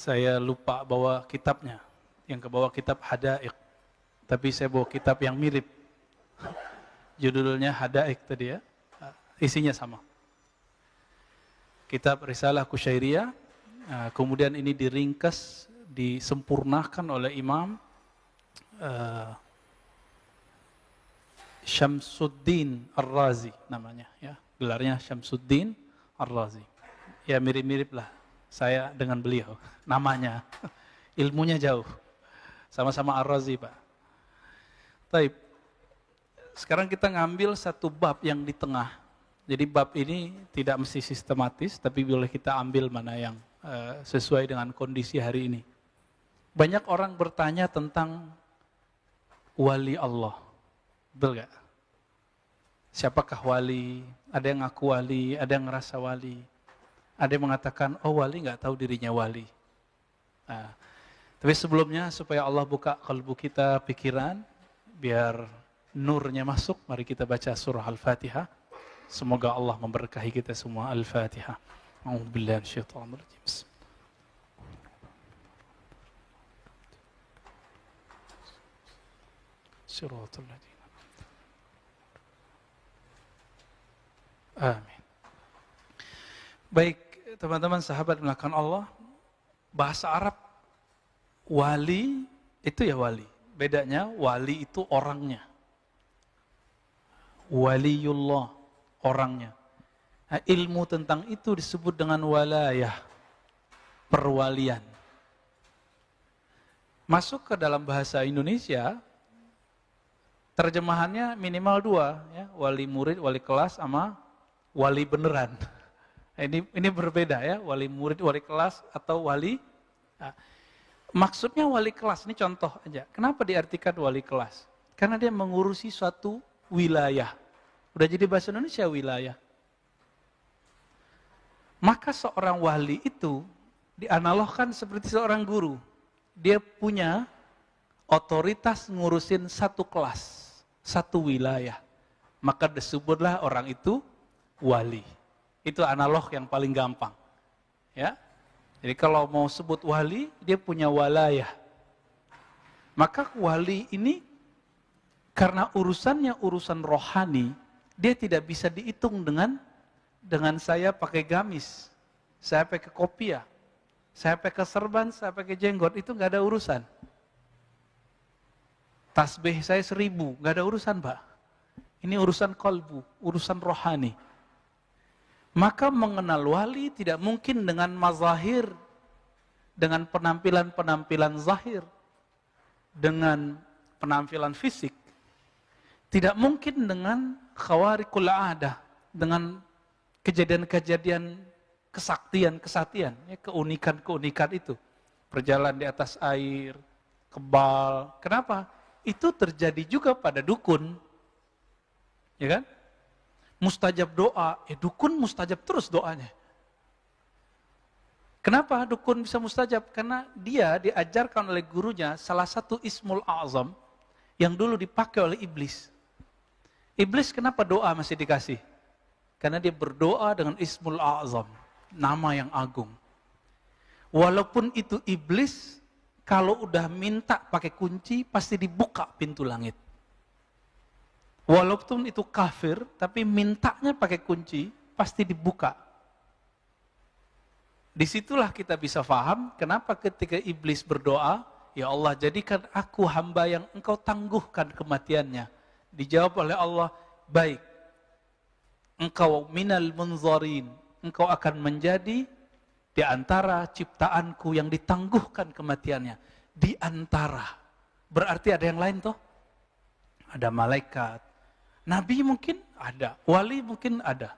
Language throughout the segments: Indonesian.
Saya lupa bawa kitabnya. Yang kebawa kitab Hada'iq. Tapi saya bawa kitab yang mirip. Judulnya Hada'iq tadi ya. Isinya sama. Kitab Risalah Kusyairiyah. Kemudian ini diringkas, disempurnakan oleh Imam Syamsuddin Ar-Razi namanya ya. Gelarnya Syamsuddin Ar-Razi. Ya mirip-mirip lah saya dengan beliau. Namanya, ilmunya jauh. Sama-sama Ar-Razi Pak. Baik. Sekarang kita ngambil satu bab yang di tengah. Jadi bab ini tidak mesti sistematis, tapi boleh kita ambil mana yang sesuai dengan kondisi hari ini. Banyak orang bertanya tentang wali Allah. Betul gak? Siapakah wali? Ada yang ngaku wali, ada yang ngerasa wali. Ada yang mengatakan, oh wali gak tahu dirinya wali. Nah, tapi sebelumnya supaya Allah buka kalbu kita, pikiran, biar nurnya masuk, mari kita baca surah Al-Fatihah. Semoga Allah memberkahi kita semua. Al-Fatihah. A'udzubillahi minasyaitonir rajim. Shiratal ladzina. Amin. Baik, teman-teman sahabat melakukan Allah, bahasa Arab wali itu ya wali. Bedanya wali itu orangnya. Waliullah orangnya. Nah, ilmu tentang itu disebut dengan walayah, perwalian. Masuk ke dalam bahasa Indonesia, terjemahannya minimal dua, ya, wali murid, wali kelas, sama wali beneran. Ini berbeda ya, wali murid, wali kelas, atau wali. Nah, maksudnya wali kelas, ini contoh aja. Kenapa diartikan wali kelas? Karena dia mengurusi suatu wilayah. Udah jadi bahasa Indonesia wilayah. Maka seorang wali itu dianalogkan seperti seorang guru. Dia punya otoritas ngurusin satu kelas, satu wilayah. Maka disebutlah orang itu wali. Itu analog yang paling gampang. Ya. Jadi kalau mau sebut wali, dia punya walayah. Maka wali ini karena urusannya urusan rohani, dia tidak bisa dihitung dengan saya pakai gamis, saya pakai kopiah, saya pakai serban, saya pakai jenggot, itu nggak ada urusan. Tasbih saya 1000, nggak ada urusan Pak. Ini urusan kalbu, urusan rohani. Maka mengenal wali tidak mungkin dengan mazahir, dengan penampilan-penampilan zahir, dengan penampilan fisik. Tidak mungkin dengan khawarikul adah, dengan kejadian-kejadian kesaktian, ya, keunikan itu. Berjalan di atas air, kebal. Kenapa? Itu terjadi juga pada dukun. Ya kan? Mustajab doa, dukun mustajab terus doanya. Kenapa dukun bisa mustajab? Karena dia diajarkan oleh gurunya salah satu ismul a'zam yang dulu dipakai oleh iblis. Iblis kenapa doa masih dikasih? Karena dia berdoa dengan ismul a'zam, nama yang agung. Walaupun itu iblis, kalau udah minta pakai kunci, pasti dibuka pintu langit. Walaupun itu kafir, tapi mintanya pakai kunci, pasti dibuka. Disitulah kita bisa paham, kenapa ketika iblis berdoa, ya Allah jadikan aku hamba yang engkau tangguhkan kematiannya. Dijawab oleh Allah, baik. Engkau minal munzarin, engkau akan menjadi di antara ciptaanku yang ditangguhkan kematiannya. Di antara. Berarti ada yang lain toh? Ada malaikat. Nabi mungkin ada, wali mungkin ada.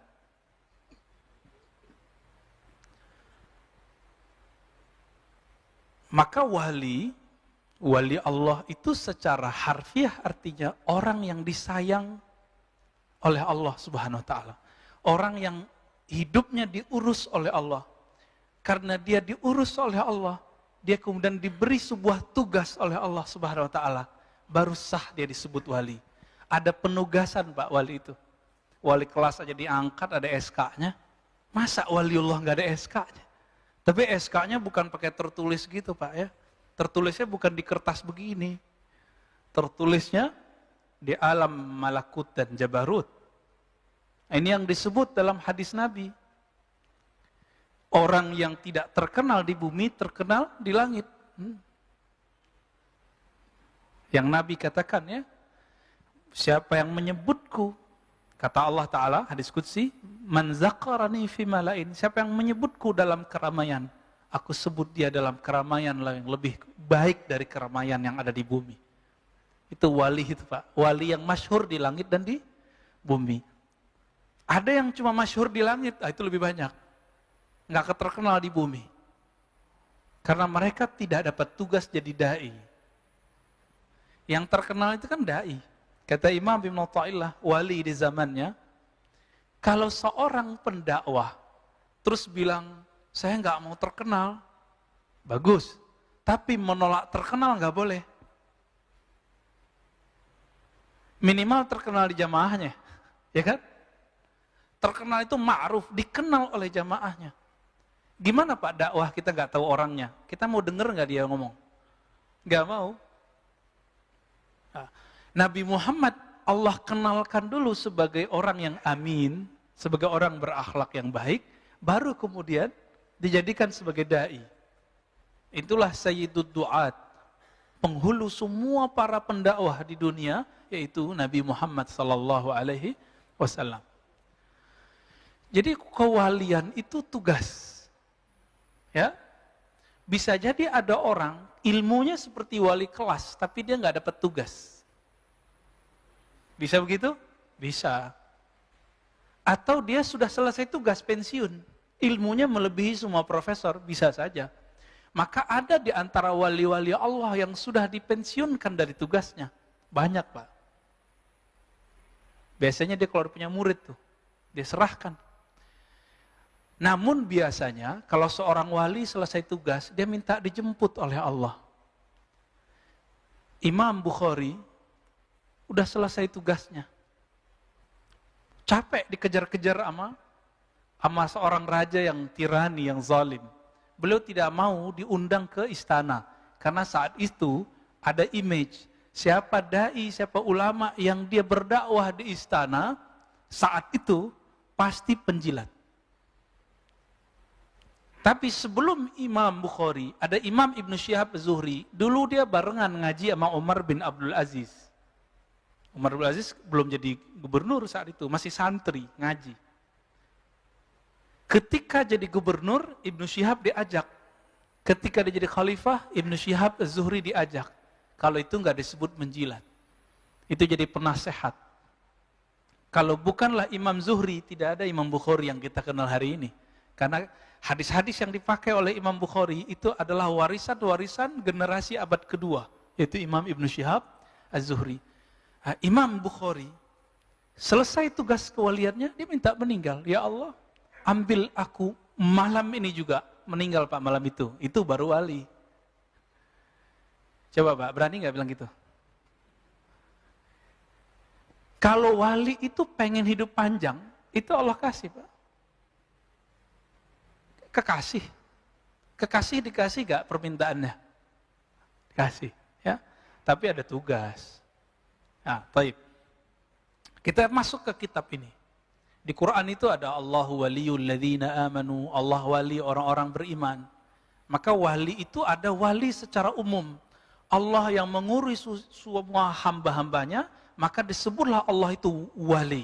Maka wali Allah itu secara harfiah artinya orang yang disayang oleh Allah Subhanahu wa taala. Orang yang hidupnya diurus oleh Allah. Karena dia diurus oleh Allah, dia kemudian diberi sebuah tugas oleh Allah Subhanahu wa taala, baru sah dia disebut wali. Ada penugasan Pak wali itu. Wali kelas aja diangkat ada SK-nya. Masa waliullah nggak ada SK-nya? Tapi SK-nya bukan pakai tertulis gitu Pak ya. Tertulisnya bukan di kertas begini. Tertulisnya di alam malakut dan jabarut. Ini yang disebut dalam hadis Nabi. Orang yang tidak terkenal di bumi, terkenal di langit. Yang Nabi katakan ya, siapa yang menyebutku, kata Allah Ta'ala, hadis Qudsi, man zakarani fi malain, siapa yang menyebutku dalam keramaian, aku sebut dia dalam keramaian yang lebih baik dari keramaian yang ada di bumi. Itu wali itu Pak, wali yang masyhur di langit dan di bumi. Ada yang cuma masyhur di langit, itu lebih banyak. Nggak terkenal di bumi. Karena mereka tidak dapat tugas jadi da'i. Yang terkenal itu kan da'i. Kata Imam Ibn Athaillah, wali di zamannya, kalau seorang pendakwah terus bilang, saya nggak mau terkenal, bagus. Tapi menolak terkenal nggak boleh. Minimal terkenal di jamaahnya, ya kan? Terkenal itu ma'ruf, dikenal oleh jamaahnya. Gimana Pak dakwah kita nggak tahu orangnya? Kita mau denger nggak dia ngomong? Nggak mau. Nah, Nabi Muhammad Allah kenalkan dulu sebagai orang yang amin, sebagai orang berakhlak yang baik, baru kemudian dijadikan sebagai da'i. Itulah Sayyidud Du'at, penghulu semua para pendakwah di dunia, yaitu Nabi Muhammad sallallahu alaihi wasallam. Jadi kewalian itu tugas. Ya, bisa jadi ada orang ilmunya seperti wali kelas, tapi dia nggak dapat tugas. Bisa begitu? Bisa. Atau dia sudah selesai tugas pensiun, ilmunya melebihi semua profesor, bisa saja. Maka ada di antara wali-wali Allah yang sudah dipensiunkan dari tugasnya, banyak Pak. Biasanya dia kalau punya murid tuh, dia serahkan. Namun biasanya kalau seorang wali selesai tugas, dia minta dijemput oleh Allah. Imam Bukhari udah selesai tugasnya. Capek dikejar-kejar sama seorang raja yang tirani, yang zalim. Beliau tidak mau diundang ke istana. Karena saat itu ada image, siapa dai, siapa ulama yang dia berdakwah di istana, saat itu pasti penjilat. Tapi sebelum Imam Bukhari, ada Imam Ibn Syihab Az-Zuhri. Dulu dia barengan ngaji sama Umar bin Abdul Aziz. Umar bin Abdul Aziz belum jadi gubernur saat itu, masih santri, ngaji. Ketika jadi gubernur, Ibn Syihab diajak. Ketika dia jadi khalifah, Ibn Syihab Az-Zuhri diajak. Kalau itu nggak disebut menjilat. Itu jadi penasehat. Kalau bukanlah Imam Zuhri, tidak ada Imam Bukhari yang kita kenal hari ini. Karena hadis-hadis yang dipakai oleh Imam Bukhari itu adalah warisan-warisan generasi abad kedua, yaitu Imam Ibn Syihab Az-Zuhri. Nah, Imam Bukhari selesai tugas kewaliannya, dia minta meninggal. Ya Allah, ambil aku malam ini juga. Meninggal Pak malam itu baru wali. Coba Pak, berani nggak bilang gitu? Kalau wali itu pengen hidup panjang, itu Allah kasih Pak. Kekasih dikasih gak permintaannya? Dikasih, ya. Tapi ada tugas. Nah, baik. Kita masuk ke kitab ini. Di Quran itu ada Allahu waliyul ladzina amanu, Allah wali orang-orang beriman. Maka wali itu ada wali secara umum. Allah yang mengurus semua hamba-hambanya, maka disebutlah Allah itu wali.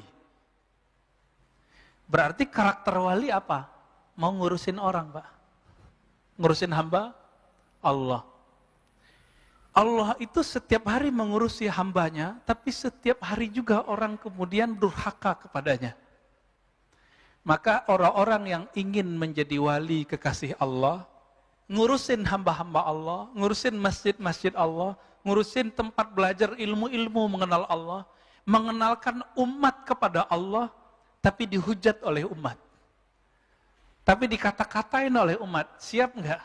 Berarti karakter wali apa? Mau ngurusin orang Pak. Ngurusin hamba Allah. Allah itu setiap hari mengurusi hambanya, tapi setiap hari juga orang kemudian durhaka kepadanya. Maka orang-orang yang ingin menjadi wali kekasih Allah, ngurusin hamba-hamba Allah, ngurusin masjid-masjid Allah, ngurusin tempat belajar ilmu-ilmu mengenal Allah, mengenalkan umat kepada Allah, tapi dihujat oleh umat. Tapi dikata-katain oleh umat, siap enggak?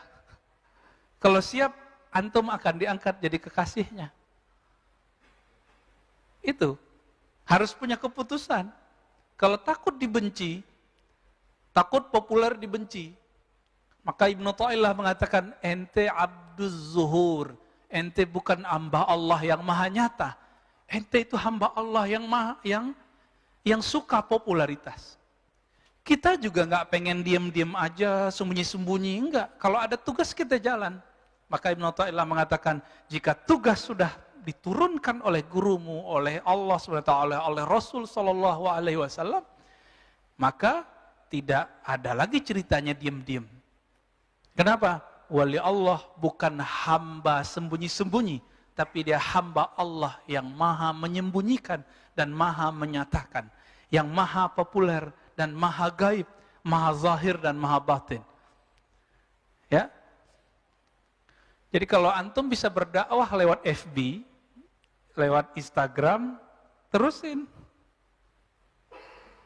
Kalau siap, antum akan diangkat jadi kekasihnya. Itu, harus punya keputusan. Kalau takut dibenci, takut populer dibenci, Maka Ibnu Thaillah mengatakan, ente abduz zuhur, ente bukan hamba Allah yang maha nyata. Ente itu hamba Allah yang suka popularitas. Kita juga nggak pengen diam-diam aja, sembunyi-sembunyi, enggak. Kalau ada tugas kita jalan. Maka Ibnu Thaillah mengatakan, jika tugas sudah diturunkan oleh gurumu, oleh Allah SWT, oleh Rasul SAW, maka tidak ada lagi ceritanya diam-diam. Kenapa? Wali Allah bukan hamba sembunyi-sembunyi, tapi dia hamba Allah yang maha menyembunyikan dan maha menyatakan, yang maha populer dan maha gaib, maha zahir dan maha batin. Ya. Jadi kalau antum bisa berdakwah lewat FB, lewat Instagram, terusin.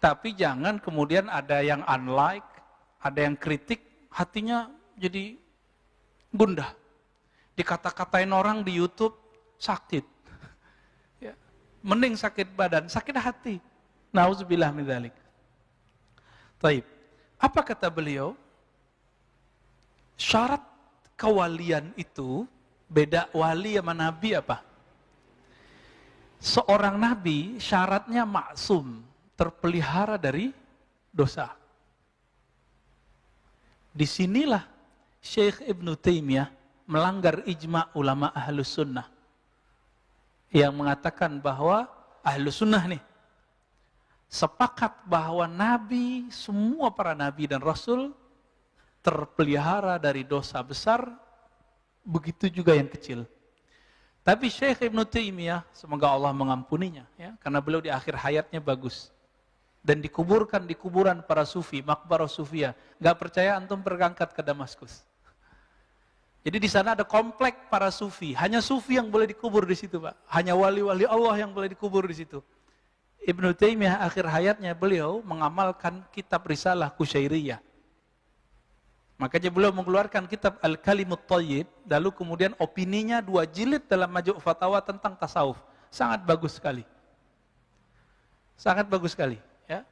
Tapi jangan kemudian ada yang unlike, ada yang kritik, hatinya jadi gundah. Dikata-katain orang di YouTube, sakit. Ya. Mending sakit badan, sakit hati. Nauzubillah min dzalik. Taib. Apa kata beliau? Syarat kewalian itu, beda wali sama nabi apa? Seorang nabi syaratnya maksum, terpelihara dari dosa. Disinilah Syekh Ibnu Taimiyah melanggar ijma' ulama ahlus sunnah yang mengatakan bahwa ahlus sunnah nih sepakat bahwa nabi, semua para nabi dan rasul terpelihara dari dosa besar, begitu juga yang kecil. Tapi Syekh Ibnu Taimiyah, semoga Allah mengampuninya, ya, karena beliau di akhir hayatnya bagus. Dan dikuburkan di kuburan para sufi, makbarah sufiyah. Gak percaya antum berangkat ke Damaskus. Jadi di sana ada komplek para sufi. Hanya sufi yang boleh dikubur di situ, Pak. Hanya wali-wali Allah yang boleh dikubur di situ. Ibnu Taimiyah akhir hayatnya beliau mengamalkan kitab Risalah Qusyairiyah. Makanya beliau mengeluarkan kitab Al-Kalimut Thayyib, lalu kemudian opininya 2 jilid dalam Majmu' Fatawa tentang tasawuf. Sangat bagus sekali. Sangat bagus sekali. Ya.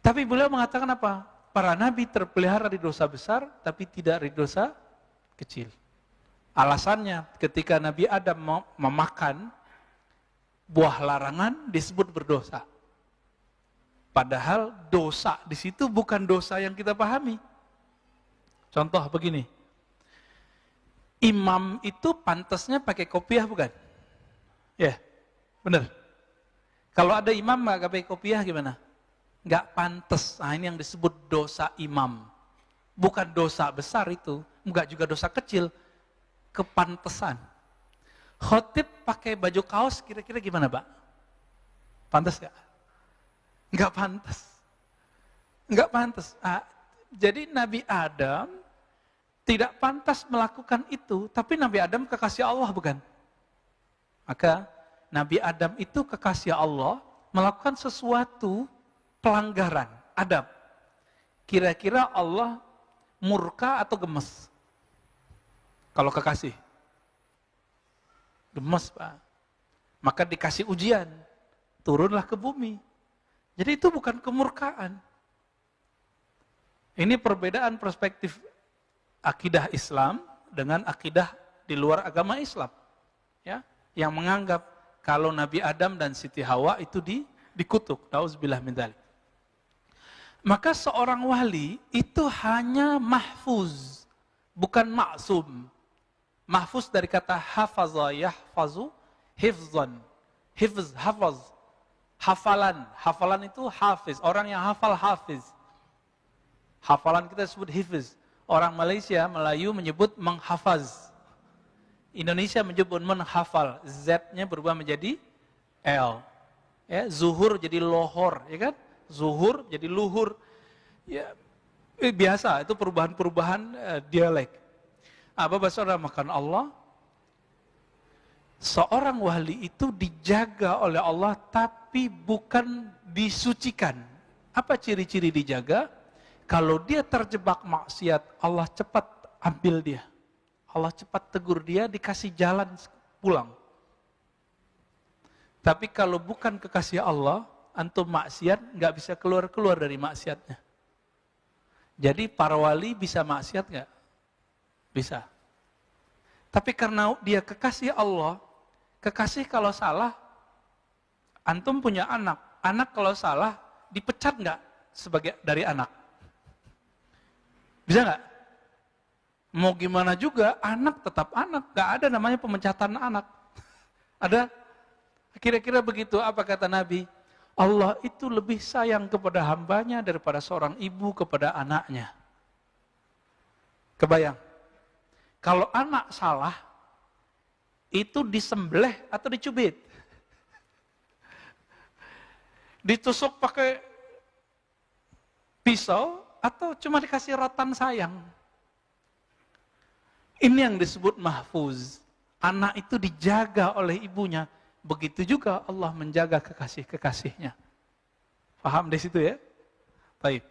Tapi beliau mengatakan apa? Para nabi terpelihara di dosa besar, tapi tidak di dosa kecil. Alasannya ketika Nabi Adam memakan buah larangan disebut berdosa. Padahal dosa di situ bukan dosa yang kita pahami. Contoh begini. Imam itu pantasnya pakai kopiah bukan? Ya, benar. Kalau ada imam nggak pakai kopiah gimana? Nggak pantas. Nah, ini yang disebut dosa imam. Bukan dosa besar itu, nggak juga dosa kecil. Kepantesan. Khotib pakai baju kaos kira-kira gimana, Pak? Pantas nggak? Nggak pantas. Nggak pantas. Nah, jadi Nabi Adam tidak pantas melakukan itu, tapi Nabi Adam kekasih Allah bukan? Maka Nabi Adam itu kekasih Allah melakukan sesuatu pelanggaran adab. Kira-kira Allah murka atau gemes? Kalau kekasih? Gemes, Pak. Maka dikasih ujian, turunlah ke bumi. Jadi itu bukan kemurkaan. Ini perbedaan perspektif akidah Islam dengan akidah di luar agama Islam. Ya, yang menganggap kalau Nabi Adam dan Siti Hawa itu dikutuk. Nauzubillah min dzalik. Maka seorang wali itu hanya mahfuz, bukan maksum. Mahfuz dari kata hafaza yahfazu hifzan. Hifz, hafaz. Hafalan. Hafalan itu hafiz. Orang yang hafal hafiz. Hafalan kita sebut hifz. Orang Malaysia, Melayu menyebut menghafaz. Indonesia menyebut menghafal. Z-nya berubah menjadi L. Ya, zuhur jadi lohor, ya kan? Zuhur jadi luhur. Ya, biasa, itu perubahan-perubahan dialek. Bapak saudara makan Allah, seorang wali itu dijaga oleh Allah tapi bukan disucikan. Apa ciri-ciri dijaga? Kalau dia terjebak maksiat, Allah cepat ambil dia. Allah cepat tegur dia, dikasih jalan pulang. Tapi kalau bukan kekasih Allah, antum maksiat, nggak bisa keluar-keluar dari maksiatnya. Jadi para wali bisa maksiat nggak? Bisa. Tapi karena dia kekasih Allah, kekasih kalau salah, antum punya anak, anak kalau salah dipecat nggak sebagai dari anak? Bisa nggak? Mau gimana juga, anak tetap anak, nggak ada namanya pemecatan anak. Ada? Kira-kira begitu, apa kata Nabi? Allah itu lebih sayang kepada hambanya daripada seorang ibu kepada anaknya. Kebayang? Kalau anak salah, itu disembelih atau dicubit? Ditusuk pakai pisau atau cuma dikasih rotan sayang? Ini yang disebut mahfuz. Anak itu dijaga oleh ibunya. Begitu juga Allah menjaga kekasih-kekasihnya. Paham di situ ya? Baik.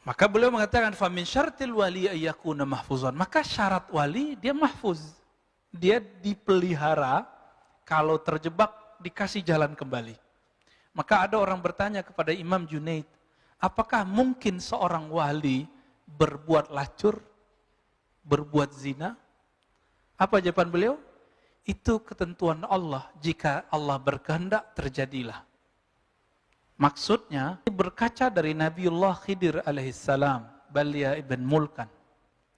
Maka beliau mengatakan famin syartil wali ayyakuna mahfuzan. Maka syarat wali dia mahfuz. Dia dipelihara, kalau terjebak dikasih jalan kembali. Maka ada orang bertanya kepada Imam Junaid, apakah mungkin seorang wali berbuat lacur, berbuat zina? Apa jawaban beliau? Itu ketentuan Allah. Jika Allah berkehendak, terjadilah. Maksudnya, berkaca dari Nabiullah Khidir alaihissalam, Balia ibn Mulkan.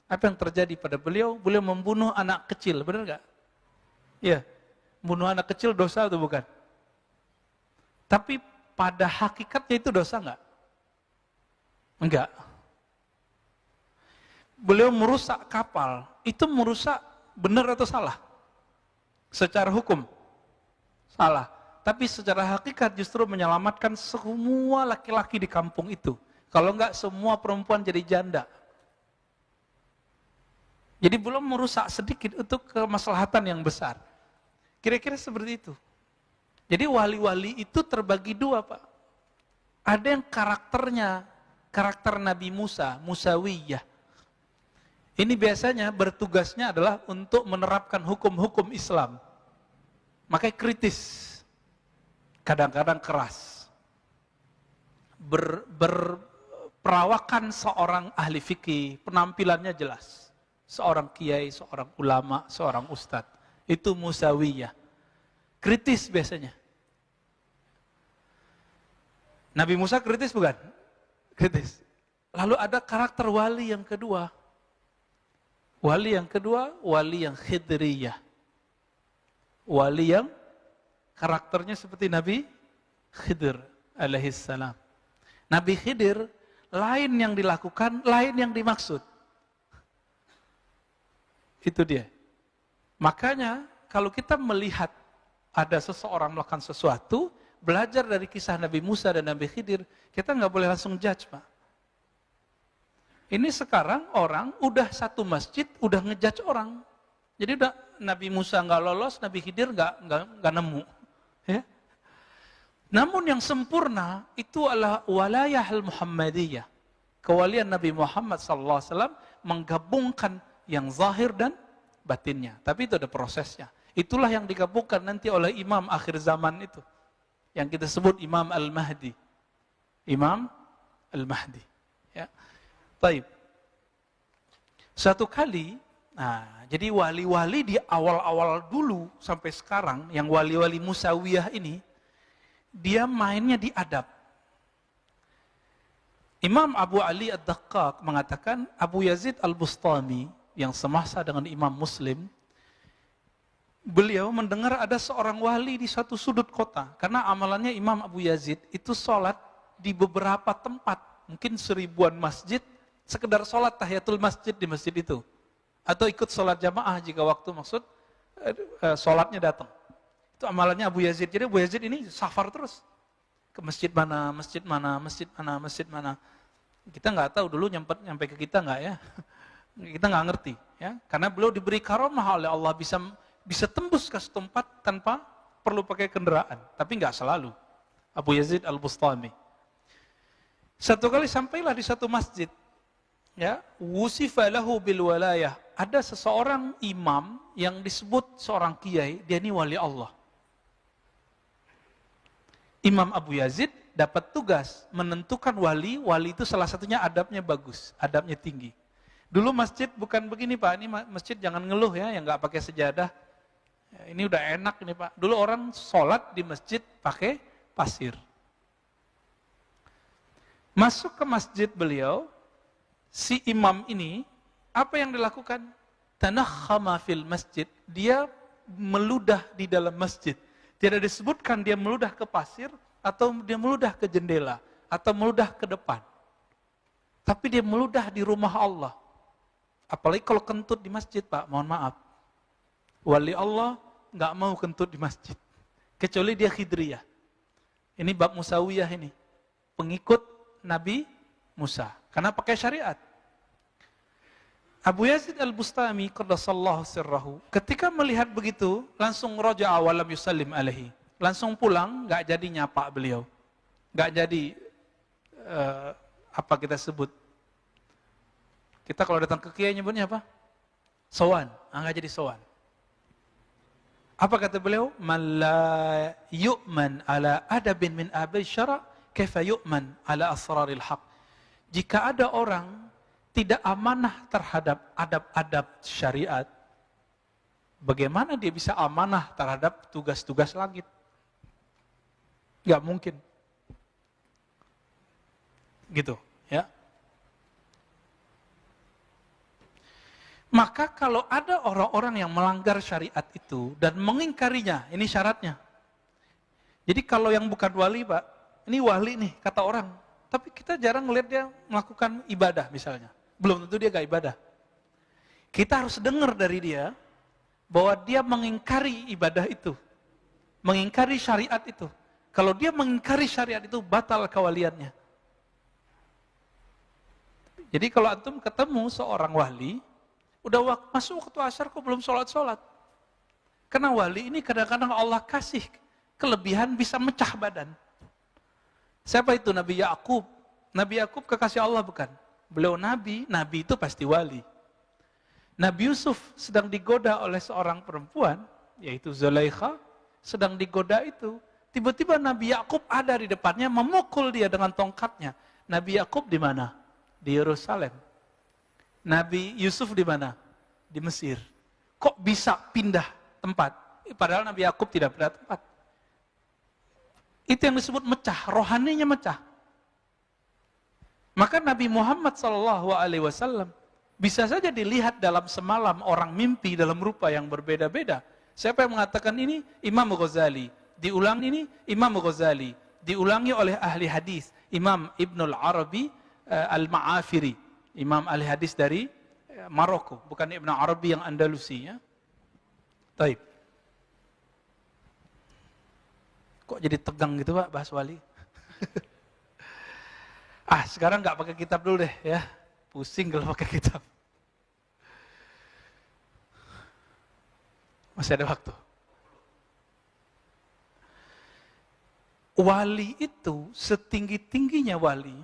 Apa yang terjadi pada beliau? Beliau membunuh anak kecil, benar nggak? Iya, membunuh anak kecil dosa atau bukan? Tapi pada hakikatnya itu dosa nggak? Enggak. Beliau merusak kapal, itu merusak benar atau salah? Secara hukum, salah. Tapi secara hakikat justru menyelamatkan semua laki-laki di kampung itu. Kalau enggak, semua perempuan jadi janda. Jadi belum merusak sedikit untuk kemaslahatan yang besar. Kira-kira seperti itu. Jadi wali-wali itu terbagi dua, Pak. Ada yang karakternya, karakter Nabi Musa, Musawiyah. Ini biasanya bertugasnya adalah untuk menerapkan hukum-hukum Islam. Makanya kritis, kadang-kadang keras. Berperawakan seorang ahli fikih, penampilannya jelas. Seorang kiai, seorang ulama, seorang ustadz. Itu Musawiyah. Kritis biasanya. Nabi Musa kritis bukan? Kritis. Lalu ada karakter wali yang kedua. Wali yang kedua, wali yang khidriyah. Wali yang karakternya seperti Nabi Khidir alaihissalam. Nabi Khidir, lain yang dilakukan, lain yang dimaksud. Itu dia. Makanya, kalau kita melihat ada seseorang melakukan sesuatu, belajar dari kisah Nabi Musa dan Nabi Khidir, kita nggak boleh langsung judge, Pak. Ini sekarang orang udah satu masjid, udah ngejudge orang. Jadi udah Nabi Musa nggak lolos, Nabi Khidir nggak nemu. Ya. Namun yang sempurna itu adalah walayah al-Muhammadiyah. Kewalian Nabi Muhammad SAW menggabungkan yang zahir dan batinnya. Tapi itu ada prosesnya. Itulah yang digabungkan nanti oleh imam akhir zaman itu. Yang kita sebut Imam Al-Mahdi. Imam Al-Mahdi. Ya. Baik. Satu kali, jadi wali-wali di awal-awal dulu sampai sekarang, yang wali-wali Musawiyah ini, dia mainnya di adab. Imam Abu Ali Ad-Daqqaq mengatakan, Abu Yazid Al-Bustami, yang semasa dengan Imam Muslim, beliau mendengar ada seorang wali di suatu sudut kota. Karena amalannya Imam Abu Yazid itu sholat di beberapa tempat, mungkin 1000-an masjid, sekedar sholat tahiyatul masjid di masjid itu. Atau ikut sholat jamaah jika waktu maksud sholatnya datang. Itu amalannya Abu Yazid. Jadi Abu Yazid ini safar terus. Ke masjid mana, masjid mana, masjid mana, masjid mana. Kita nggak tahu dulu nyampe ke kita nggak ya. Kita nggak ngerti. Ya. Karena beliau diberi karamah oleh Allah bisa tembus ke setempat tanpa perlu pakai kendaraan. Tapi nggak selalu. Abu Yazid Al-Bustami. Satu kali sampailah di satu masjid. Ya, wusifa lahu bil walayah. Ada seseorang imam yang disebut seorang kiai, dia ini wali Allah. Imam Abu Yazid dapat tugas menentukan wali, wali itu salah satunya adabnya bagus, adabnya tinggi. Dulu masjid bukan begini Pak, ini masjid jangan ngeluh ya, yang nggak pakai sejadah. Ya, ini udah enak ini Pak. Dulu orang sholat di masjid pakai pasir. Masuk ke masjid beliau, si imam ini, apa yang dilakukan? Tanakhama fil masjid, dia meludah di dalam masjid. Tidak disebutkan dia meludah ke pasir, atau dia meludah ke jendela, atau meludah ke depan. Tapi dia meludah di rumah Allah. Apalagi kalau kentut di masjid Pak, mohon maaf. Wali Allah nggak mau kentut di masjid. Kecuali dia khidriyah. Ini bab Musawiyah ini. Pengikut Nabi Musa. Karena pakai syariat. Abu Yazid Al-Bustami qaddasallahu sirrahu, ketika melihat begitu, langsung raja'a wa lam yusallim alaihi. Langsung pulang, nggak jadi nyapa beliau. Nggak jadi apa kita sebut. Kita kalau datang ke kiai nyebutnya apa? Sowan. Nggak jadi sowan. Apa kata beliau? Man la yu'man ala adabin min abai syara' kaifa yu'man ala asraril haq. Jika ada orang tidak amanah terhadap adab-adab syariat, bagaimana dia bisa amanah terhadap tugas-tugas langit? Gak mungkin. Gitu, ya. Maka kalau ada orang-orang yang melanggar syariat itu dan mengingkarinya, ini syaratnya. Jadi kalau yang bukan wali Pak, ini wali nih kata orang, tapi kita jarang melihat dia melakukan ibadah misalnya. Belum tentu dia gak ibadah. Kita harus dengar dari dia bahwa dia mengingkari ibadah itu. Mengingkari syariat itu. Kalau dia mengingkari syariat itu, batal kewaliannya. Jadi kalau antum ketemu seorang wali, udah masuk waktu asar kok belum sholat-sholat. Karena wali ini kadang-kadang Allah kasih kelebihan bisa mecah badan. Siapa itu? Nabi Yakub. Nabi Yakub kekasih Allah bukan? Beliau nabi, nabi itu pasti wali. Nabi Yusuf sedang digoda oleh seorang perempuan, yaitu Zulaikha, sedang digoda itu. Tiba-tiba Nabi Yakub ada di depannya, memukul dia dengan tongkatnya. Nabi Yakub di mana? Di Yerusalem. Nabi Yusuf di mana? Di Mesir. Kok bisa pindah tempat? Padahal Nabi Yakub tidak pindah tempat. Itu yang disebut mecah, rohaninya mecah. Maka Nabi Muhammad SAW bisa saja dilihat dalam semalam orang mimpi dalam rupa yang berbeda-beda. Siapa yang mengatakan ini? Imam Ghazali. Diulang ini Imam Ghazali. Diulangi oleh ahli hadis. Imam Ibnul Arabi Al-Ma'afiri. Imam ahli hadis dari Maroko. Bukan Ibn Arabi yang Andalusi. Ya. Taib. Kok jadi tegang gitu Pak bahas wali? Sekarang nggak pakai kitab dulu deh ya. Pusing kalau pakai kitab. Masih ada waktu. Wali itu setinggi-tingginya wali,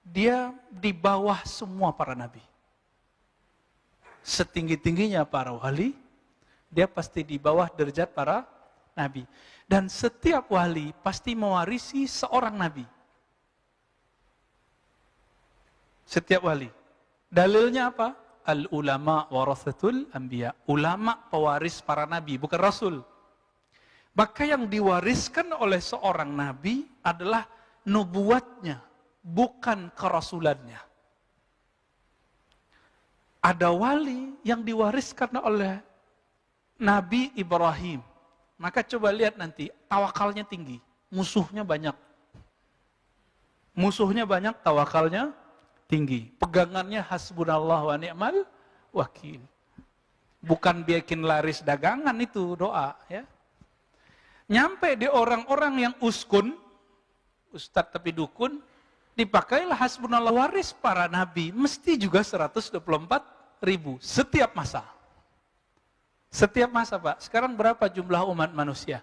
dia di bawah semua para nabi. Setinggi-tingginya para wali, dia pasti di bawah derajat para nabi. Dan setiap wali pasti mewarisi seorang nabi. Setiap wali. Dalilnya apa? Al-ulama warathatul anbiya. Ulama pewaris para nabi, bukan rasul. Maka yang diwariskan oleh seorang nabi adalah nubuatnya, bukan kerasulannya. Ada wali yang diwariskan oleh Nabi Ibrahim. Maka coba lihat nanti, tawakalnya tinggi, musuhnya banyak. Musuhnya banyak, tawakalnya tinggi. Pegangannya hasbunallah wa ni'mal wakil. Bukan bikin laris dagangan itu doa. Ya. Nyampe di orang-orang yang uskun, ustadz tapi dukun, dipakailah hasbunallah, waris para nabi, mesti juga 124.000 setiap masa. Setiap masa Pak. Sekarang berapa jumlah umat manusia?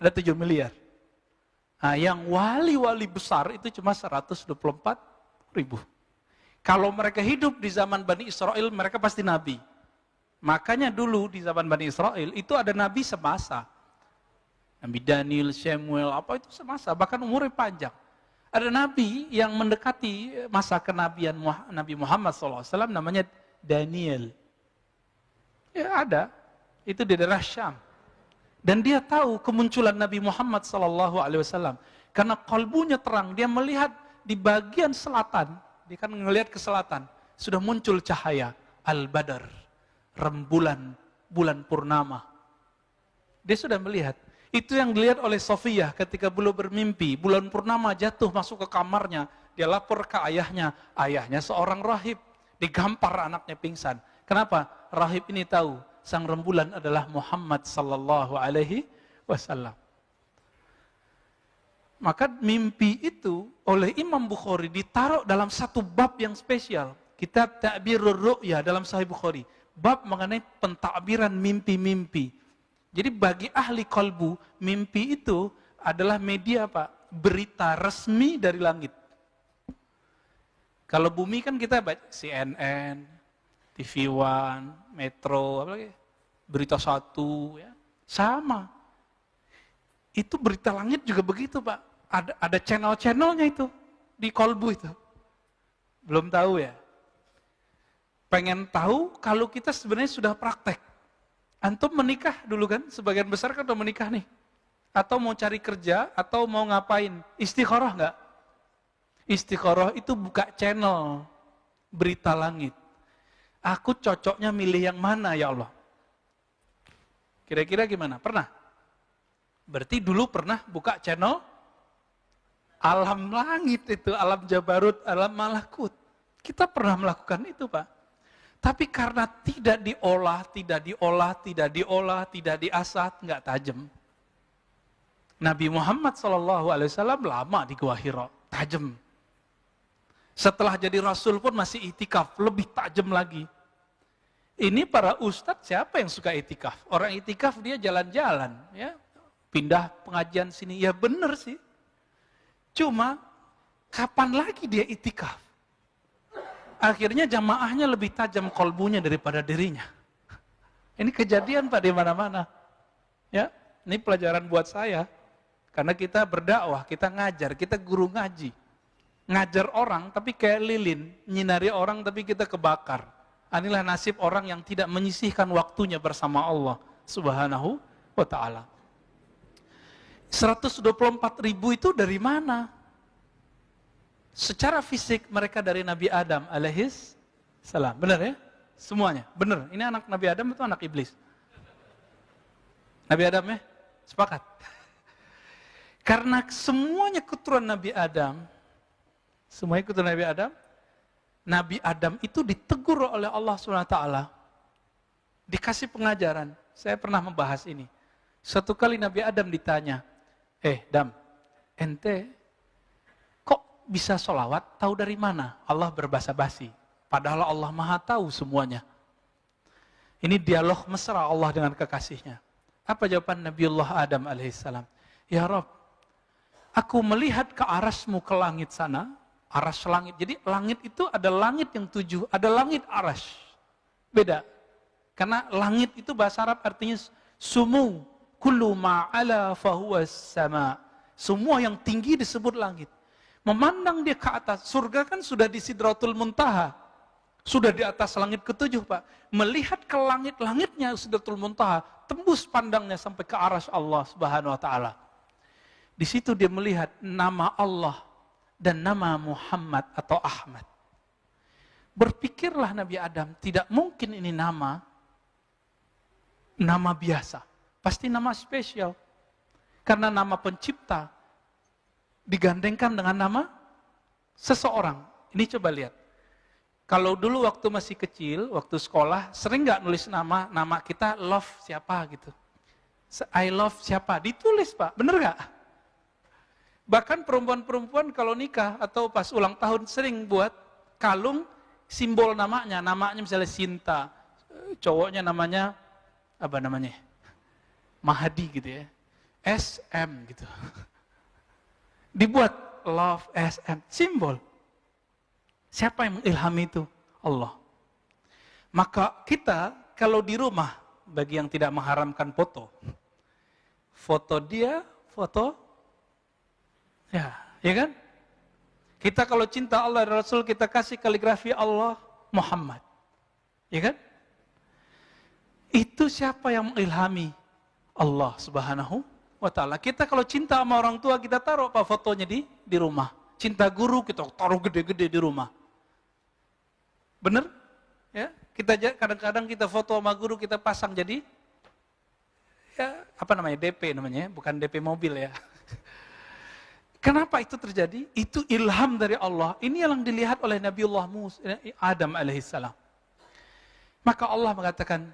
Ada 7 miliar. Nah, yang wali-wali besar itu cuma 124.000. Kalau mereka hidup di zaman Bani Israel, mereka pasti nabi. Makanya dulu di zaman Bani Israel itu ada nabi semasa. Nabi Daniel, Samuel, apa itu semasa, bahkan umurnya panjang. Ada nabi yang mendekati masa kenabian Nabi Muhammad SAW, namanya Daniel. Ya ada, itu di daerah Syam. Dan dia tahu kemunculan Nabi Muhammad SAW. Karena kalbunya terang, dia melihat di bagian selatan, dia kan melihat ke selatan, sudah muncul cahaya, Al-Badar, rembulan, bulan purnama. Dia sudah melihat. Itu yang dilihat oleh Sofiyah ketika beliau bermimpi. Bulan purnama jatuh masuk ke kamarnya. Dia lapor ke ayahnya. Ayahnya seorang rahib. Digampar anaknya pingsan. Kenapa? Rahib ini tahu sang rembulan adalah Muhammad sallallahu alaihi wasallam. Maka mimpi itu oleh Imam Bukhari ditaruh dalam satu bab yang spesial. Kitab Ta'birur Ru'ya dalam Sahih Bukhari. Bab mengenai pentakbiran mimpi-mimpi. Jadi bagi ahli kalbu, mimpi itu adalah media Pak, berita resmi dari langit. Kalau bumi kan kita baca CNN, TV One, Metro, apa lagi? Berita Satu, ya. Sama. Itu berita langit juga begitu Pak. Ada channel-channelnya itu di kalbu itu. Belum tahu ya? Pengen tahu kalau kita sebenarnya sudah praktek. Antum menikah dulu kan, sebagian besar kan udah menikah nih. Atau mau cari kerja, atau mau ngapain. Istikharah enggak? Istikharah itu buka channel berita langit. Aku cocoknya milih yang mana ya Allah? Kira-kira gimana? Pernah? Berarti dulu pernah buka channel alam langit itu, alam Jabarut, alam Malakut. Kita pernah melakukan itu Pak. Tapi karena tidak diolah, tidak diasah, nggak tajam. Nabi Muhammad SAW lama di Gua Hira, tajam. Setelah jadi Rasul pun masih itikaf, lebih tajam lagi. Ini para ustadz siapa yang suka itikaf? Orang itikaf dia jalan-jalan, ya, pindah pengajian sini, ya bener sih. Cuma kapan lagi dia itikaf? Akhirnya jamaahnya lebih tajam kolbunya daripada dirinya. Ini kejadian Pak di mana-mana. Ya, ini pelajaran buat saya. Karena kita berdakwah, kita ngajar, kita guru ngaji. Ngajar orang tapi kayak lilin, nyinari orang tapi kita kebakar. Inilah nasib orang yang tidak menyisihkan waktunya bersama Allah Subhanahu wa taala. 124.000 itu dari mana? Secara fisik mereka dari Nabi Adam alaihis salam. Benar ya? Semuanya. Benar. Ini anak Nabi Adam atau anak iblis? Nabi Adam ya? Sepakat. Karena semuanya keturunan Nabi Adam, semuanya keturunan Nabi Adam itu ditegur oleh Allah SWT. Dikasih pengajaran. Saya pernah membahas ini. Satu kali Nabi Adam ditanya, Dam, ente bisa sholawat, tahu dari mana? Allah berbahasa basi. Padahal Allah Maha tahu semuanya. Ini dialog mesra Allah dengan kekasihnya. Apa jawaban Nabiullah Adam alaihissalam? Ya Rabb, aku melihat ke arasmu ke langit sana, aras langit. Jadi langit itu ada langit yang 7, ada langit aras. Beda. Karena langit itu bahasa Arab artinya sumu, kullu ma'ala fahuwas sama. Semua yang tinggi disebut langit. Memandang dia ke atas, surga kan sudah di Sidratul Muntaha. Sudah di atas langit ke-7 Pak. Melihat ke langit-langitnya Sidratul Muntaha, tembus pandangnya sampai ke aras Allah Subhanahu wa taala. Di situ dia melihat nama Allah dan nama Muhammad atau Ahmad. Berpikirlah Nabi Adam, tidak mungkin ini nama biasa. Pasti nama spesial. Karena nama pencipta digandengkan dengan nama seseorang. Ini coba lihat. Kalau dulu waktu masih kecil, waktu sekolah, sering nggak nulis nama kita love siapa gitu. I love siapa, ditulis Pak, bener nggak? Bahkan perempuan-perempuan kalau nikah atau pas ulang tahun sering buat kalung simbol namanya misalnya Sinta, cowoknya namanya apa namanya? Mahdi gitu ya. SM gitu. Dibuat love SM, simbol. Siapa yang mengilhami itu? Allah. Maka kita kalau di rumah, bagi yang tidak mengharamkan foto, foto dia, foto ya kan? Kita kalau cinta Allah dan Rasul, kita kasih kaligrafi Allah Muhammad. Ya kan? Itu siapa yang mengilhami? Allah Subhanahu wa ta'ala. Kita kalau cinta sama orang tua, kita taruh apa fotonya di rumah. Cinta guru, kita taruh gede-gede di rumah. Bener? Ya, kadang-kadang kita foto sama guru, kita pasang jadi ya, apa namanya? DP namanya, bukan DP mobil ya. Kenapa itu terjadi? Itu ilham dari Allah. Ini yang dilihat oleh Nabiullah Adam alaihissalam. Maka Allah mengatakan,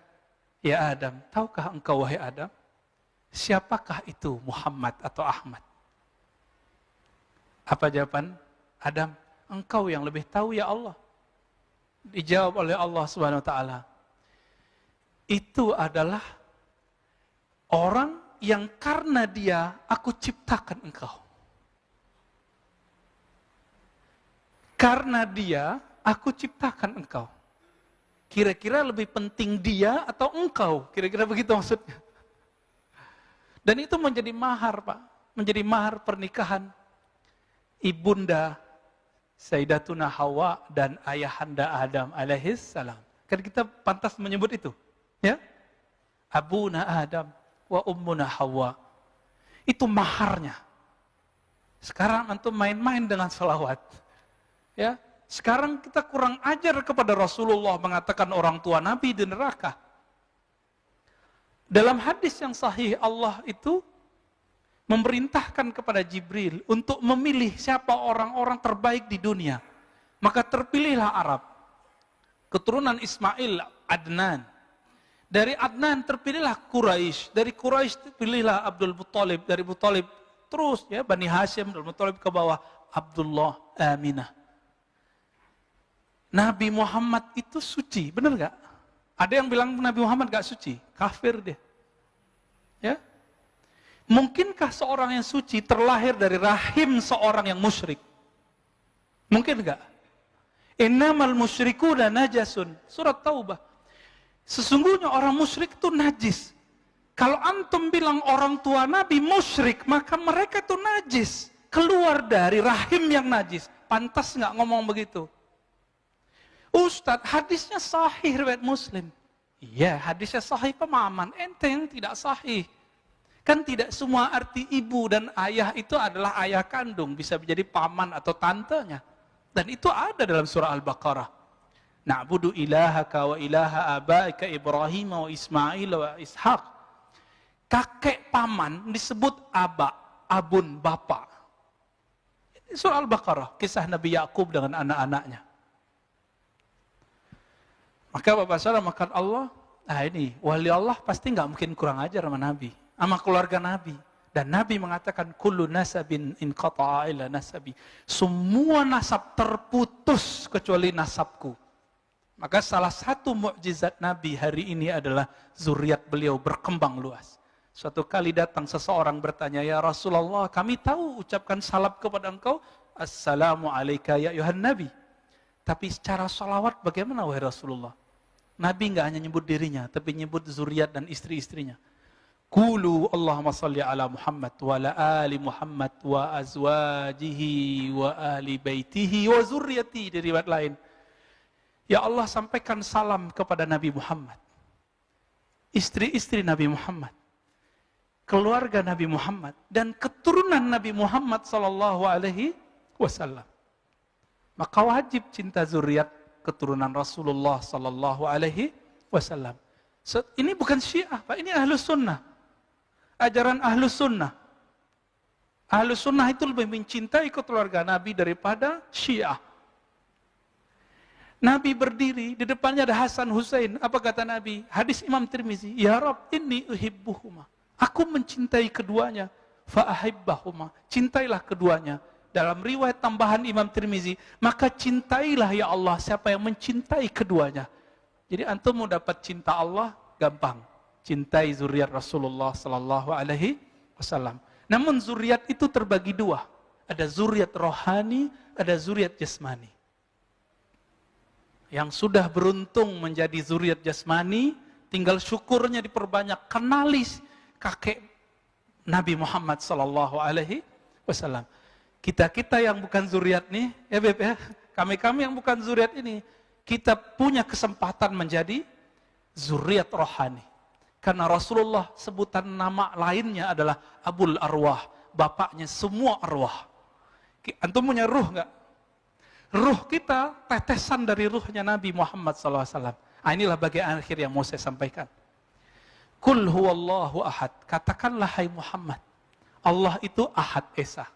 ya Adam, tahukah engkau wahai Adam, siapakah itu Muhammad atau Ahmad? Apa jawaban Adam? Engkau yang lebih tahu ya Allah. Dijawab oleh Allah Subhanahu wa taala. Itu adalah orang yang karena dia aku ciptakan engkau. Karena dia aku ciptakan engkau. Kira-kira lebih penting dia atau engkau? Kira-kira begitu maksudnya. Dan itu menjadi mahar, Pak. Menjadi mahar pernikahan ibunda Sayyidatuna Hawa dan ayahanda Adam alaihissalam. Kan kita pantas menyebut itu. Ya? Abuna Adam wa ummuna Hawa. Itu maharnya. Sekarang antum main-main dengan salawat. Ya, sekarang kita kurang ajar kepada Rasulullah mengatakan orang tua Nabi di neraka. Dalam hadis yang sahih, Allah itu memerintahkan kepada Jibril untuk memilih siapa orang-orang terbaik di dunia. Maka terpilihlah Arab. Keturunan Ismail, Adnan. Dari Adnan terpilihlah Quraisy. Dari Quraisy terpilihlah Abdul Muttalib. Dari Muttalib terus ya Bani Hashim, Abdul Muttalib ke bawah Abdullah, Aminah. Nabi Muhammad itu suci, benar gak? Ada yang bilang Nabi Muhammad gak suci, kafir dia. Ya, mungkinkah seorang yang suci terlahir dari rahim seorang yang musyrik? Mungkin gak? Innamal musyrikuna najasun, surat Taubah. Sesungguhnya orang musyrik itu najis. Kalau antum bilang orang tua Nabi musyrik, maka mereka itu najis, keluar dari rahim yang najis. Pantas gak ngomong begitu? Ustadz, hadisnya sahih riwayat Muslim. Iya, hadisnya sahih, pemahaman ente yang tidak sahih. Kan tidak semua arti ibu dan ayah itu adalah ayah kandung, bisa menjadi paman atau tantenya. Dan itu ada dalam surah Al-Baqarah. Na'budu ilahaka wa ilaha abaika Ibrahim wa Ismail wa Ishaq. Kakek paman disebut aba, abun, bapak. Surah Al-Baqarah, kisah Nabi Yakub dengan anak-anaknya. Maka Bapak Saudara makan Allah, ini wali Allah pasti nggak mungkin kurang ajar sama Nabi, sama keluarga Nabi. Dan Nabi mengatakan kullu nasabin inqata'a ila nasabi. Semua nasab terputus kecuali nasabku. Maka salah satu mukjizat Nabi hari ini adalah zuriat beliau berkembang luas. Suatu kali datang seseorang bertanya, ya Rasulullah, kami tahu ucapkan salam kepada engkau, assalamu alayka ya ayuhan Nabi. Tapi secara salawat bagaimana wahai Rasulullah? Nabi enggak hanya nyebut dirinya, tapi nyebut zuriat dan istri-istrinya. Qulu Allahumma salli ala Muhammad wa ala ali Muhammad wa azwajihi wa ahli baitihi wa zurriyati, di riwayat lain. Ya Allah, sampaikan salam kepada Nabi Muhammad, istri-istri Nabi Muhammad, keluarga Nabi Muhammad, dan keturunan Nabi Muhammad sallallahu alaihi wasallam. Maka wajib cinta zuriat keturunan Rasulullah sallallahu alaihi wasallam. Ini bukan Syiah, Pak, ini Ahlus Sunnah. Ajaran Ahlus Sunnah. Ahlus Sunnah itu lebih mencintai keluarga Nabi daripada Syiah. Nabi berdiri, di depannya ada Hasan Husain. Apa kata Nabi? Hadis Imam Tirmizi, ya Rabb, inni uhibbuhuma. Aku mencintai keduanya. Fa'ahibbahuma. Cintailah keduanya. Dalam riwayat tambahan Imam Tirmizi, maka cintailah ya Allah siapa yang mencintai keduanya. Jadi antum mau dapat cinta Allah, gampang. Cintai zuriat Rasulullah sallallahu alaihi wasallam. Namun zuriat itu terbagi dua. Ada zuriat rohani, ada zuriat jasmani. Yang sudah beruntung menjadi zuriat jasmani, tinggal syukurnya diperbanyak. Kenali kakek Nabi Muhammad sallallahu alaihi wasallam. Kita yang bukan zuriat nih, ya Beb ya, kami yang bukan zuriat ini, kita punya kesempatan menjadi zuriat rohani. Karena Rasulullah sebutan nama lainnya adalah Abul Arwah, bapaknya semua arwah. Antum punya ruh nggak? Ruh kita tetesan dari ruhnya Nabi Muhammad SAW. Nah, inilah bagian akhir yang mau saya sampaikan. Kul huwallahu ahad. Katakanlah hai Muhammad, Allah itu ahad esa.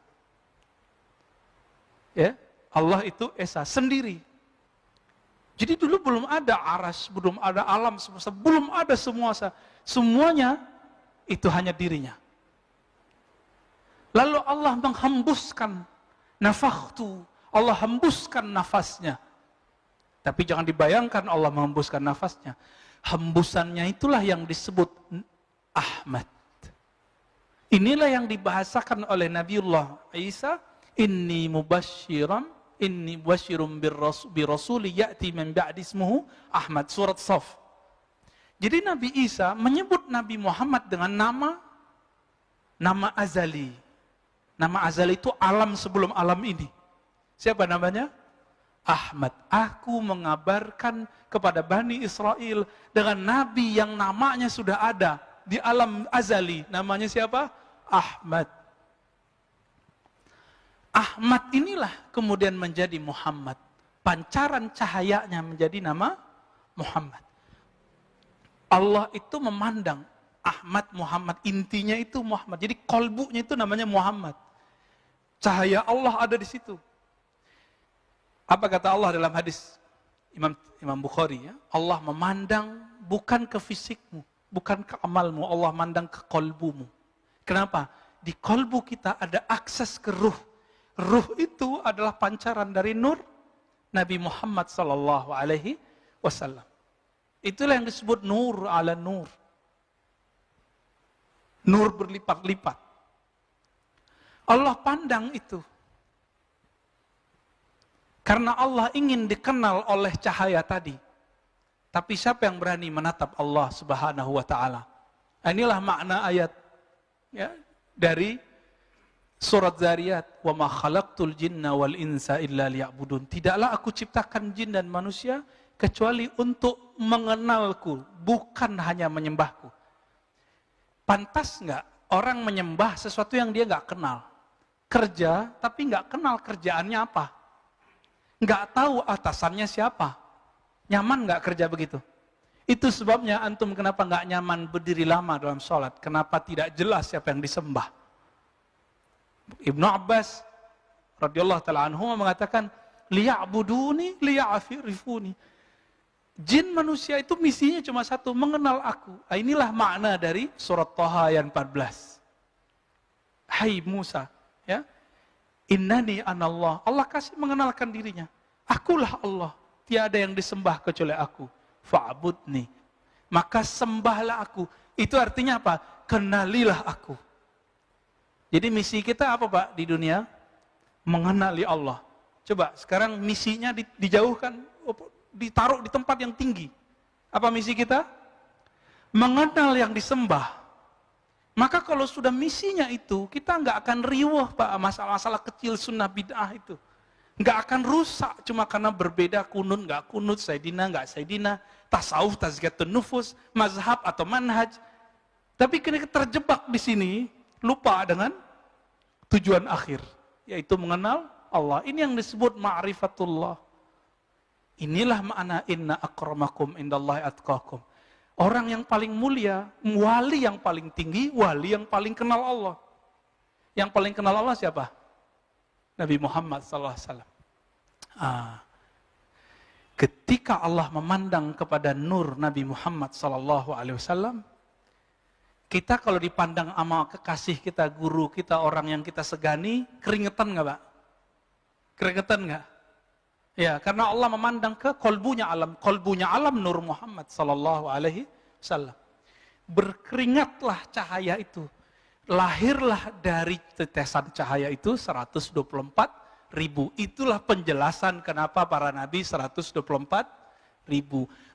Ya, Allah itu esa sendiri. Jadi dulu belum ada aras, belum ada alam semesta, belum ada semuanya itu hanya dirinya. Lalu Allah menghembuskan nafakhtu, Allah hembuskan nafasnya. Tapi jangan dibayangkan Allah menghembuskan nafasnya. Hembusannya itulah yang disebut Ahmad. Inilah yang dibahasakan oleh Nabiullah Isa, inni mubasyirum birrasuli ya'ti min ba'di ismuhu Ahmad, surat Shaf. Jadi Nabi Isa menyebut Nabi Muhammad dengan nama azali. Nama azali itu alam sebelum alam ini. Siapa namanya? Ahmad. Aku mengabarkan kepada Bani Israel dengan Nabi yang namanya sudah ada di alam azali. Namanya siapa? Ahmad. Ahmad inilah kemudian menjadi Muhammad. Pancaran cahayanya menjadi nama Muhammad. Allah itu memandang Ahmad, Muhammad, intinya itu Muhammad. Jadi kolbunya itu namanya Muhammad. Cahaya Allah ada di situ. Apa kata Allah dalam hadis Imam Bukhari ya? Allah memandang bukan ke fisikmu, bukan ke amalmu, Allah memandang ke kolbumu. Kenapa? Di kolbu kita ada akses ke ruh. Ruh itu adalah pancaran dari nur Nabi Muhammad sallallahu alaihi wasallam. Itulah yang disebut nur ala nur. Nur berlipat-lipat. Allah pandang itu. Karena Allah ingin dikenal oleh cahaya tadi. Tapi siapa yang berani menatap Allah Subhanahu wa taala? Inilah makna ayat ya, dari surat Zariyat, "Wa ma khalaqtul jinna wal insa illa liya'budun." Tidaklah aku ciptakan jin dan manusia kecuali untuk mengenalku, bukan hanya menyembahku. Pantas nggak orang menyembah sesuatu yang dia nggak kenal? Kerja, tapi nggak kenal kerjaannya apa? Nggak tahu atasannya siapa? Nyaman nggak kerja begitu? Itu sebabnya antum kenapa nggak nyaman berdiri lama dalam sholat? Kenapa tidak jelas siapa yang disembah? Ibnu Abbas radhiyallahu taala anhu mengatakan, liya'buduni liya'rifuni. Jin manusia itu misinya cuma satu, mengenal aku. Inilah makna dari surat Thaha ayat 14. Hai Musa, ya. Innani anallah. Allah kasih mengenalkan dirinya. Akulah Allah. Tiada yang disembah kecuali aku. Fa'budni. Maka sembahlah aku. Itu artinya apa? Kenalilah aku. Jadi misi kita apa Pak di dunia? Mengenali Allah. Coba sekarang misinya dijauhkan, ditaruh di tempat yang tinggi. Apa misi kita? Mengenal yang disembah. Maka kalau sudah misinya itu, kita nggak akan riwah Pak, masalah-masalah kecil sunnah bid'ah itu. Nggak akan rusak cuma karena berbeda kunut, nggak kunut, sayyidina, nggak sayyidina, tasawuf, tazkiyatun nufus, mazhab atau manhaj. Tapi kita terjebak di sini, lupa dengan tujuan akhir, yaitu mengenal Allah. Ini yang disebut ma'rifatullah. Inilah makna inna akramakum indallahi atqakum. Orang yang paling mulia, wali yang paling tinggi, wali yang paling kenal Allah. Yang paling kenal Allah siapa? Nabi Muhammad SAW. Ketika Allah memandang kepada nur Nabi Muhammad SAW, kita kalau dipandang sama kekasih kita, guru kita, orang yang kita segani, keringetan nggak Pak? Keringetan nggak? Ya, karena Allah memandang ke kolbunya alam Nur Muhammad sallallahu alaihi wasallam. Berkeringatlah cahaya itu. Lahirlah dari tetesan cahaya itu 124.000. Itulah penjelasan kenapa para nabi 124.000.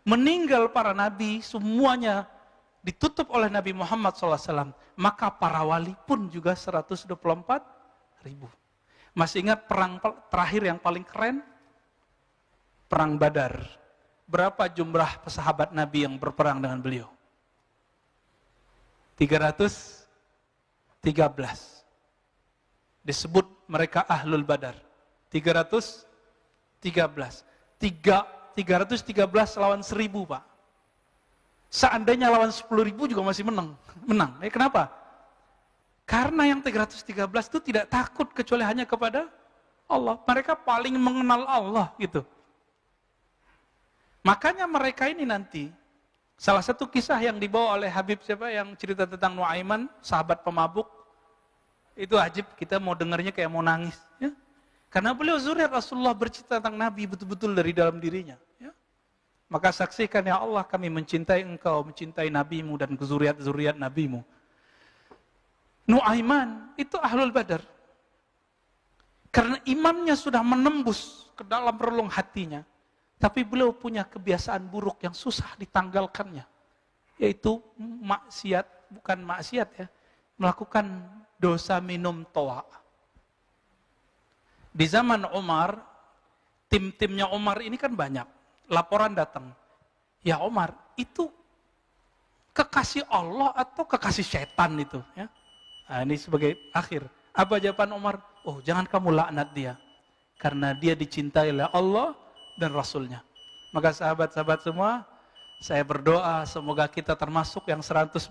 Meninggal para nabi semuanya ditutup oleh Nabi Muhammad SAW, maka para wali pun juga 124 ribu. Masih ingat perang terakhir yang paling keren? Perang Badar. Berapa jumlah sahabat Nabi yang berperang dengan beliau? 313. Disebut mereka Ahlul Badar. 313. 313 lawan 1000, Pak. Seandainya lawan 10.000 juga masih menang. Kenapa? Karena yang 313 itu tidak takut kecuali hanya kepada Allah. Mereka paling mengenal Allah gitu. Makanya mereka ini nanti, salah satu kisah yang dibawa oleh Habib siapa yang cerita tentang Nuaiman, sahabat pemabuk, itu ajib, kita mau dengarnya kayak mau nangis. Ya? Karena beliau zuriat Rasulullah bercerita tentang Nabi betul-betul dari dalam dirinya. Ya? Maka saksikan ya Allah kami mencintai engkau, mencintai Nabimu dan zuriat-zuriat Nabimu. Nuaiman itu Ahlul Badar. Karena imannya sudah menembus ke dalam relung hatinya. Tapi beliau punya kebiasaan buruk yang susah ditanggalkannya. Yaitu maksiat, bukan maksiat ya. Melakukan dosa minum toa. Di zaman Umar, tim-timnya Umar ini kan banyak. Laporan datang, ya Umar, itu kekasih Allah atau kekasih setan itu? Ya? Nah, ini sebagai akhir. Apa jawaban Umar? Oh, jangan kamu laknat dia. Karena dia dicintai oleh Allah dan Rasulnya. Maka sahabat-sahabat semua, saya berdoa semoga kita termasuk yang 124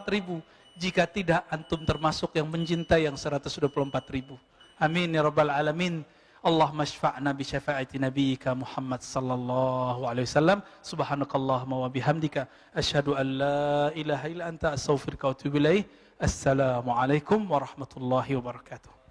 ribu. Jika tidak, antum termasuk yang mencintai yang 124 ribu. Amin ya rabbal alamin. Allahumma syfa'na bi syafa'ati nabiyyika Muhammad sallallahu alaihi wasallam. Subhanakallahumma wa bihamdika asyhadu an la ilaha illa anta astaghfiruka wa atubu ilaik. Assalamualaikum warahmatullahi wabarakatuh.